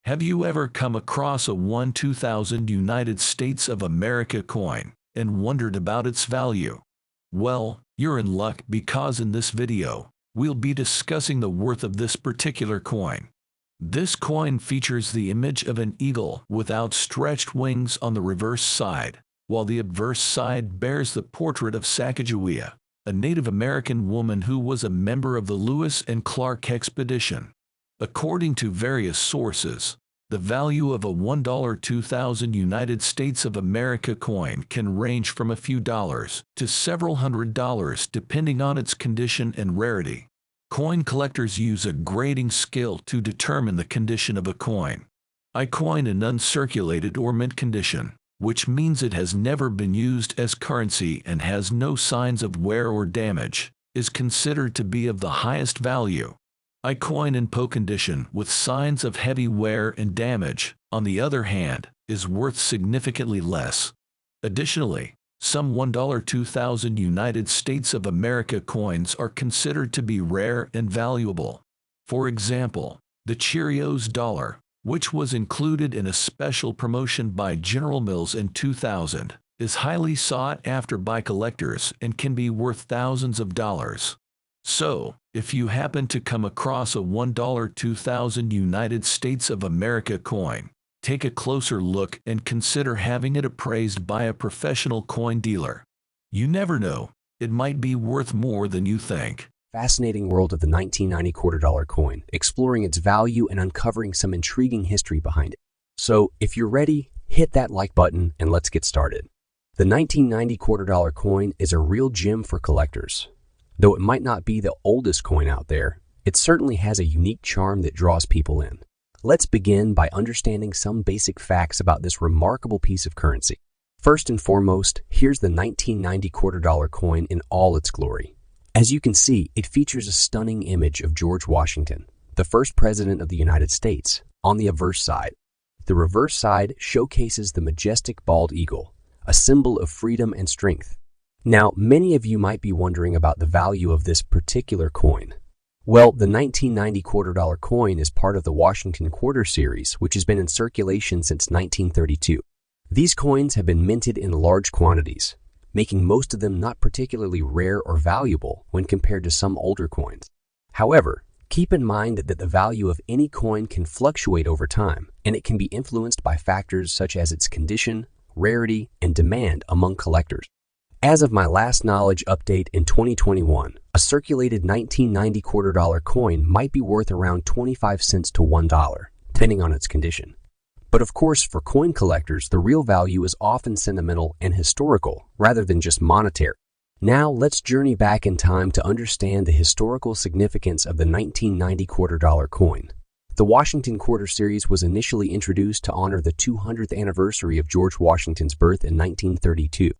Have you ever come across a 2000 United States of America coin and wondered about its value? Well, you're in luck because in this video, we'll be discussing the worth of this particular coin. This coin features the image of an eagle with outstretched wings on the reverse side, while the obverse side bears the portrait of Sacagawea, a Native American woman who was a member of the Lewis and Clark expedition. According to various sources, the value of a $1 2000 United States of America coin can range from a few dollars to several $100s depending on its condition and rarity. Coin collectors use a grading scale to determine the condition of a coin. A coin in uncirculated or mint condition, which means it has never been used as currency and has no signs of wear or damage, is considered to be of the highest value. A coin in poor condition with signs of heavy wear and damage, on the other hand, is worth significantly less. Additionally, some $1 2000 United States of America coins are considered to be rare and valuable. For example, the Cheerios dollar, which was included in a special promotion by General Mills in 2000, is highly sought after by collectors and can be worth thousands of dollars. So, if you happen to come across a $1 2000 United States of America coin, take a closer look and consider having it appraised by a professional coin dealer. You never know, it might be worth more than you think. Fascinating world of the 1990 $quarter coin, exploring its value and uncovering some intriguing history behind it. So, if you're ready, hit that like button and let's get started. The 1990 $quarter coin is a real gem for collectors. Though it might not be the oldest coin out there, it certainly has a unique charm that draws people in. Let's begin by understanding some basic facts about this remarkable piece of currency. First and foremost, here's the 1990 $quarter coin in all its glory. As you can see, it features a stunning image of George Washington, the first president of the United States, on the obverse side. The reverse side showcases the majestic bald eagle, a symbol of freedom and strength. Now, many of you might be wondering about the value of this particular coin. Well, the 1990 $quarter coin is part of the Washington Quarter series, which has been in circulation since 1932. These coins have been minted in large quantities, making most of them not particularly rare or valuable when compared to some older coins. However, keep in mind that the value of any coin can fluctuate over time, and it can be influenced by factors such as its condition, rarity, and demand among collectors. As of my last knowledge update in 2021, a circulated 1990 $quarter coin might be worth around 25 cents to $1, depending on its condition. But of course, for coin collectors, the real value is often sentimental and historical, rather than just monetary. Now, let's journey back in time to understand the historical significance of the 1990 $quarter coin. The Washington Quarter series was initially introduced to honor the 200th anniversary of George Washington's birth in 1932.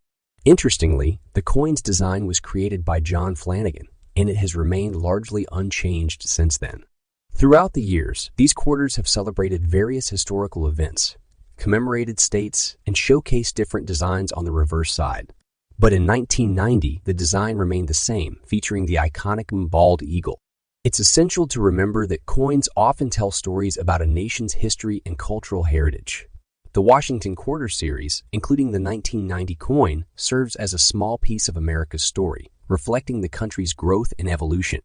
Interestingly, the coin's design was created by John Flanagan, and it has remained largely unchanged since then. Throughout the years, these quarters have celebrated various historical events, commemorated states, and showcased different designs on the reverse side. But in 1990, the design remained the same, featuring the iconic bald eagle. It's essential to remember that coins often tell stories about a nation's history and cultural heritage. The Washington Quarter series, including the 1990 coin, serves as a small piece of America's story, reflecting the country's growth and evolution.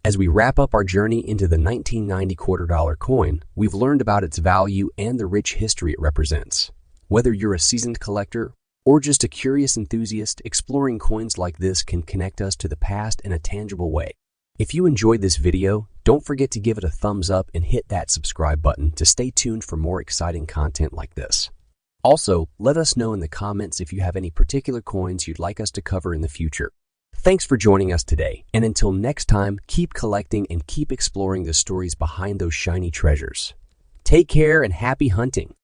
As we wrap up our journey into the 1990 $quarter coin, we've learned about its value and the rich history it represents. Whether you're a seasoned collector or just a curious enthusiast, exploring coins like this can connect us to the past in a tangible way. If you enjoyed this video, don't forget to give it a thumbs up and hit that subscribe button to stay tuned for more exciting content like this. Also, let us know in the comments if you have any particular coins you'd like us to cover in the future. Thanks for joining us today, and until next time, keep collecting and keep exploring the stories behind those shiny treasures. Take care and happy hunting!